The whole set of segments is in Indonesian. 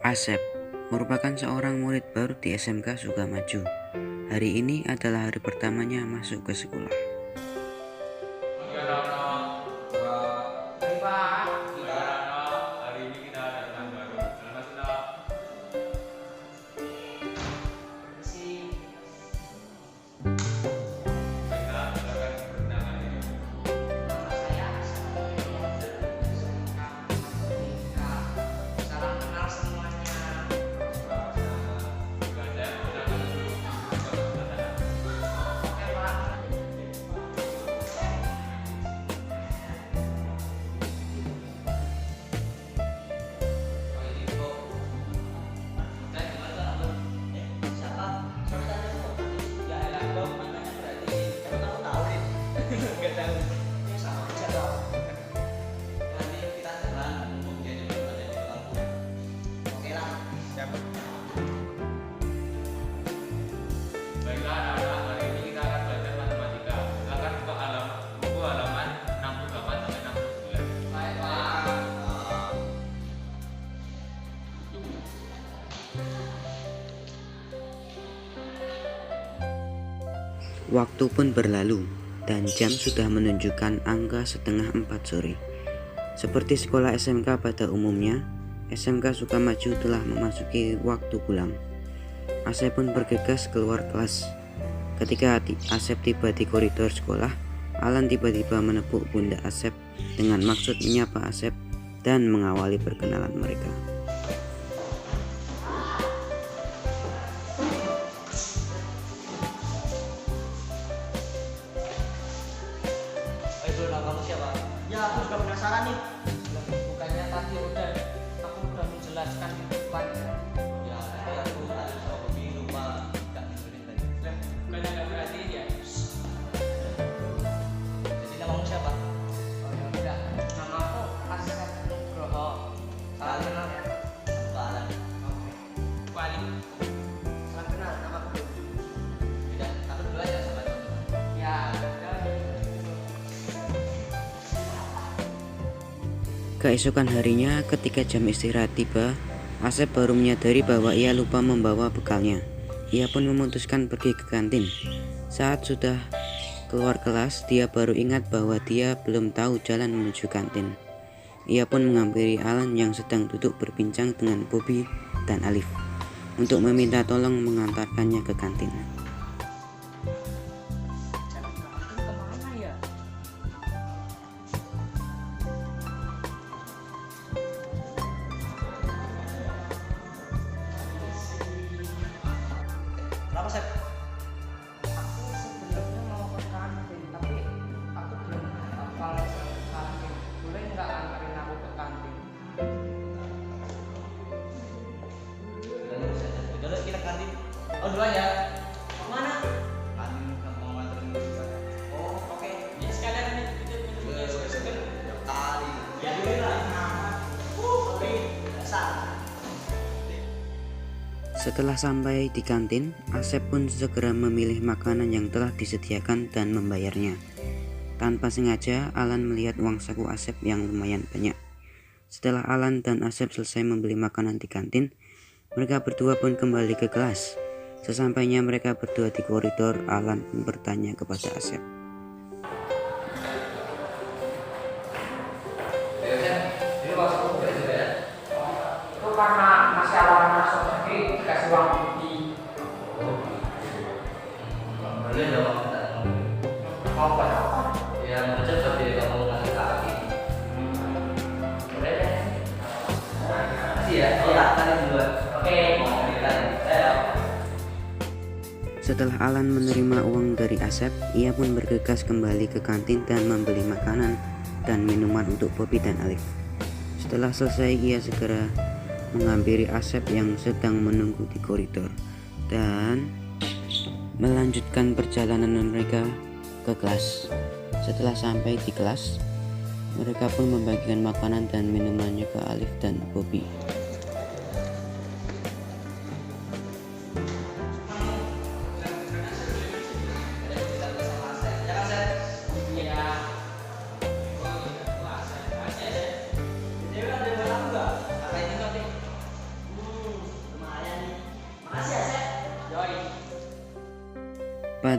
Asep merupakan seorang murid baru di SMK Sukamaju. Hari ini adalah hari pertamanya masuk ke sekolah. Waktu pun berlalu dan jam sudah menunjukkan angka setengah 4 sore. Seperti sekolah SMK pada umumnya, SMK Sukamaju telah memasuki waktu pulang. Asep pun bergegas keluar kelas. Ketika Asep tiba di koridor sekolah, Alan tiba-tiba menepuk pundak Asep dengan maksud menyapa Asep dan mengawali perkenalan mereka. Kamu siapa? Ya, aku juga penasaran nih. Bukannya tadi aku udah menjelaskan di depan. Ya, aku tadi hobi lupa nggak dengerin tadi. Bukannya nggak perhatiin ya? Jadi namamu siapa? Oh ya udah, nama aku Asep Nugroho. Salam kenal ya. Alan. Wali. Salam kenal, nama aku. Tidak, aku dulu aja sama teman-teman. Ya, udah. Keesokan harinya ketika jam istirahat tiba, Asep baru menyadari bahwa ia lupa membawa bekalnya. Ia pun memutuskan pergi ke kantin. Saat sudah keluar kelas, dia baru ingat bahwa dia belum tahu jalan menuju kantin. Ia pun menghampiri Alan yang sedang duduk berbincang dengan Bobby dan Alif untuk meminta tolong mengantarkannya ke kantin. Jalan kantin kemana ya? Kenapa, Sep? Aku sebenarnya mau ke kantin, tapi aku belum hafal kantin. Boleh nggak anterin aku ke kantin? Udah lulus aja. Udah lah, kita kantin. Oh, dulu aja. Mau mana? Kantin mau nganterin dulu juga. Oh, oke. Ya sekalian punya stiker. Kali. Ya, dulu lah. Oke. Dasar. Setelah sampai di kantin, Asep pun segera memilih makanan yang telah disediakan dan membayarnya. Tanpa sengaja, Alan melihat uang saku Asep yang lumayan banyak. Setelah Alan dan Asep selesai membeli makanan di kantin, mereka berdua pun kembali ke kelas. Sesampainya mereka berdua di koridor, Alan pun bertanya kepada Asep. Ini masuk ke sini ya. Itu karena masih awal masuk, jadi dikasih uang putih. Boleh dong, kita Mau buat apa? ya mau cepet jadi kamu ngasih kaki. Boleh deh. Makasih ya. Oh tak, tadi duluan. Oke. Mau kita ya. Setelah Alan menerima uang dari Asep, ia pun bergegas kembali ke kantin dan membeli makanan dan minuman untuk Bobby dan Alif. Setelah selesai, ia segera menghampiri Asep yang sedang menunggu di koridor dan melanjutkan perjalanan mereka ke kelas. Setelah sampai di kelas, mereka pun membagikan makanan dan minumannya ke Alif dan Bobby.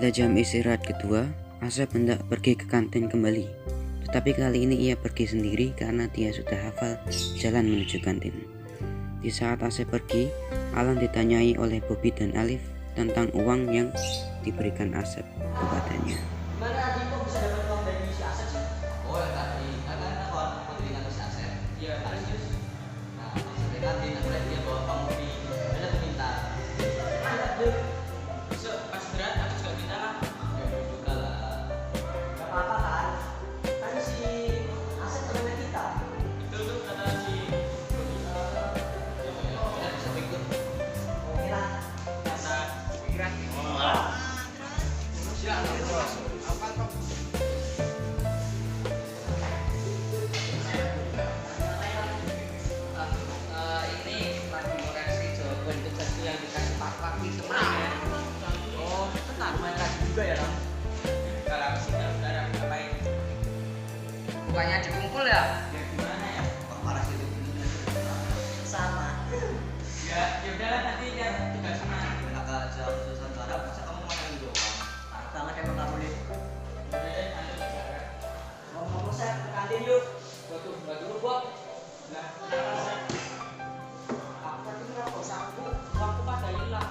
Pada jam istirahat kedua, Asep hendak pergi ke kantin kembali. Tetapi kali ini ia pergi sendiri karena dia sudah hafal jalan menuju kantin. Di saat Asep pergi, Alan ditanyai oleh Bobby dan Alif tentang uang yang diberikan Asep kepadanya. Gimana Adi kok bisa dapat uang dari si Asep sih? Oh yang tadi, karena kawan putri nanti si Asep. Iya, serius. Nah, sampai nanti dia bawa uang di, ada tuh minta. Ada tuh. Besok pas berat aku juga minta lah. Ya juga lah. Gak apa-apa kan? Kan si Asep temannya kita. Betul tuh kata si. Ya bisa ikut. Oke lah. Karena pikiran. Silakan. Apa toh? Ini lagi koreksi jawaban tugas yang dikasih Pak Fakih kemarin. Oh, tenang, main lagi juga ya, Ram? Kalau aku sih saudara, ngapain? Bukannya dikumpul ya? Ya gimana ya? Kok parah sih itu? Sama. Ya, udahlah nanti ya tugas sama. Enak aja, susah saudara, masa kamu makan doang? Parah banget emang kamu nih. Ngomong-ngomong saya ke kantin yuk. Waduh, nggak dulu Bob. Nah, kenapa saya? Aku tadi ngerokok sapu, waktu pada hilang.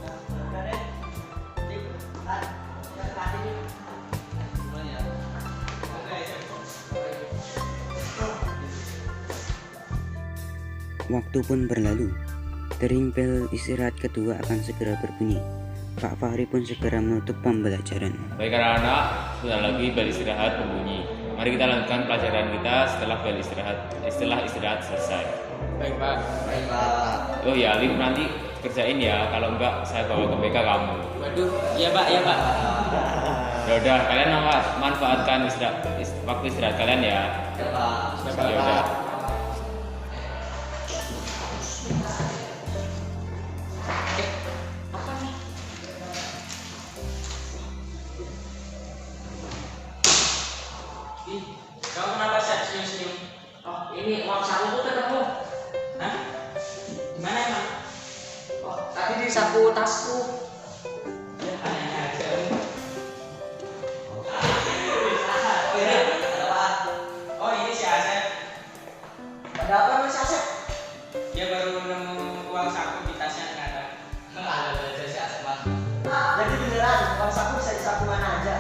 Nah, udah deh. Dik, Lan, kita ke kantin yuk. Gimana ya? Oke, Waktu pun berlalu. Dering bel istirahat kedua akan segera berbunyi. Pak Fahri pun segera menutup pembelajaran. Baik anak-anak, sebentar lagi bel istirahat berbunyi. Mari kita lanjutkan pelajaran kita setelah bel istirahat selesai. Baik, Pak. Baik, Pak. Oh ya, Alif nanti kerjain ya. Kalau enggak, saya bawa ke BK kamu. Waduh, iya, Pak, iya, Pak. Ya udah, kalian manfaatkan waktu istirahat kalian ya. Ya, Pak. Ya udah. Kamu kenapa sih senyum-senyum? Oh, ini uang saku ketemu. Hah? Gimana emang? Oh, tadi di saku tasku. Ya aneh aja. Oh ini ada apa? Oh ini si Asep. Ada apa Mas Asep? Dia baru nemu uang saku di tasnya ternyata. Ada aja si Asep Mas. Jadi beneran uang saku bisa di saku mana aja?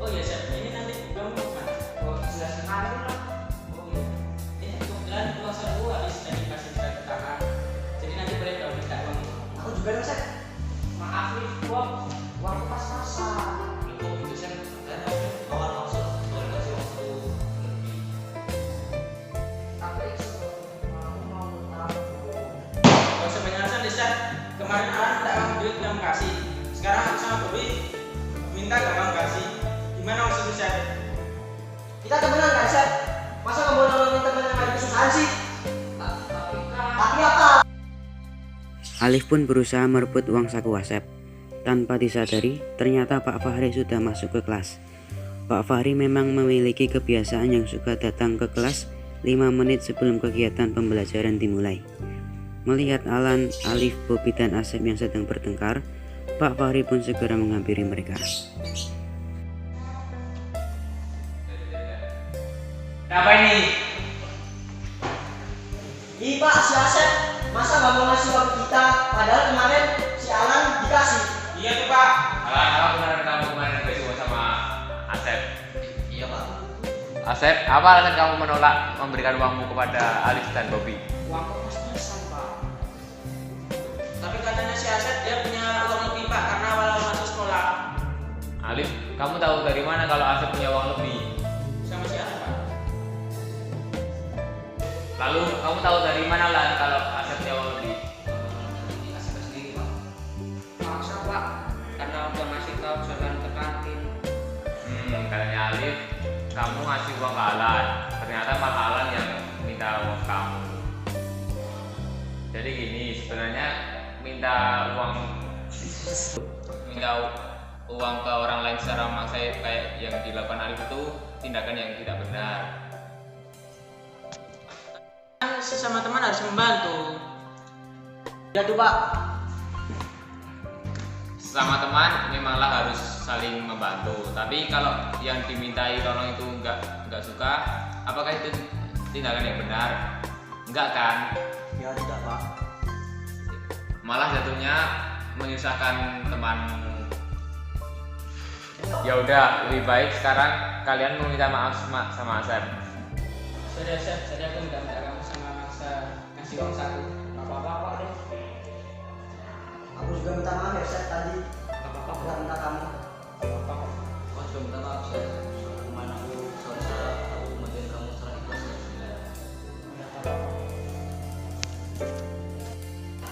Oh iya, Chef. Ini nanti kamu mau kemana? Oh, jelas sekali lah. Oh iya. Ini kebetulan uang saku habis tadi kasih surat ke kakak. Jadi nanti boleh dong minta uang. Aku juga dong, Chef. Maaf nih, Bob. Uangku pas-pasan. Kok gitu, Chef? Kan kamu awal maksud boleh kasih uang saku lebih. Tapi aku mau tahu. Gak usah banyak alasan deh, Chef. Kemarin Alan minta kamu duit kamu kasih. Sekarang aku sama Bobby minta gak kamu kasih. Gimana maksudnya, Chef? Kita temenan kan, Chef? Masa kamu mau nolongin temen yang lagi kesusahan sih? Tapi kan Tapi apa? Alif pun berusaha merebut uang saku Asep. Tanpa disadari, ternyata Pak Fahri sudah masuk ke kelas. Pak Fahri memang memiliki kebiasaan yang suka datang ke kelas 5 menit sebelum kegiatan pembelajaran dimulai. Melihat Alan, Alif, Bobby, dan Asep yang sedang bertengkar, Pak Fahri pun segera menghampiri mereka. Apa ini? Ih Pak, si Asep masa nggak mau ngasih uang kita? Padahal kemarin si Alan dikasih. Iya tuh Pak. Apa benar kamu kemarin dikasih uang sama Asep? Iya Pak. Asep, apa alasan kamu menolak memberikan uangmu kepada Alif dan Bobby? uangku pas-pasan, Pak. Tapi katanya si Asep dia punya uang lebih Pak karena awal-awal masuk sekolah. Alif, kamu tahu dari mana kalau Asep punya uang lebih? Sama siapa Pak? Lalu kamu tahu dari mana lah kalau Asep punya uang lebih? Asep sendiri Pak. Masa, Pak? Karena udah ngasih tahu jalan ke kantin. Katanya Alif, kamu ngasih uang ke Alan. Ternyata malah Alan yang minta uang kamu. Jadi gini, sebenarnya minta uang minta uang ke orang lain secara memaksa kayak yang dilakukan Alif itu tindakan yang tidak benar. Kan sesama teman harus membantu. Ya tuh Pak. Sesama teman memanglah harus saling membantu. Tapi kalau yang dimintai tolong itu nggak suka, apakah itu tindakan yang benar? Enggak kan? Ya tidak Pak. Malah jatuhnya menyusahkan teman. Ya udah, lebih baik sekarang kalian meminta maaf sama Asep. Sudah Sep, jadi aku minta kamu sama maksa ngasih uang saku. Gak apa-apa kok deh. Aku juga minta maaf ya Seth tadi. Gak apa-apa kok. Minta kamu. Gak apa-apa kok. Aku juga minta maaf Seth. Kemana aku seharusnya aku bantuin kamu secara ikhlas ya. Gak apa-apa.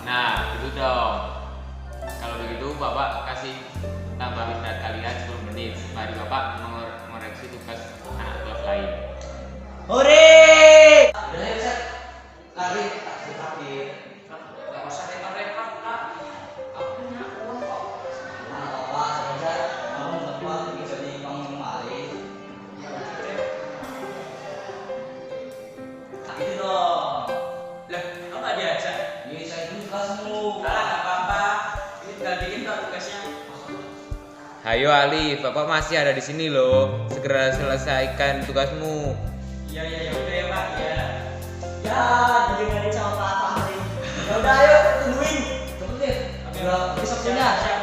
Nah, gitu dong. Kalau begitu Bapak kasih tambah istirahat kalian 10 menit. Mari Bapak mengoreksi tugas anak kelas lain. Hore! Udah ya Seth. Lari tak terakhir. Gak usah repot-repot Kak. Aku punya uang kok. Nah, apa saja kamu dapat jadi kamu kembali. Ya udah deh. Tak itu dong. Lah, kamu gak diajak? Ini saya itu kelasmu. Alah, gak apa-apa. Ini tinggal bikin kok tugasnya. Hayo Alif, Bapak masih ada di sini loh. Segera selesaikan tugasmu. Iya, ya udah ya Pak, ya. Ya, didengarin sama Pak Fahri. Ya udah ayo tungguin. Cepet deh. Udah besok Siap, punya. siap.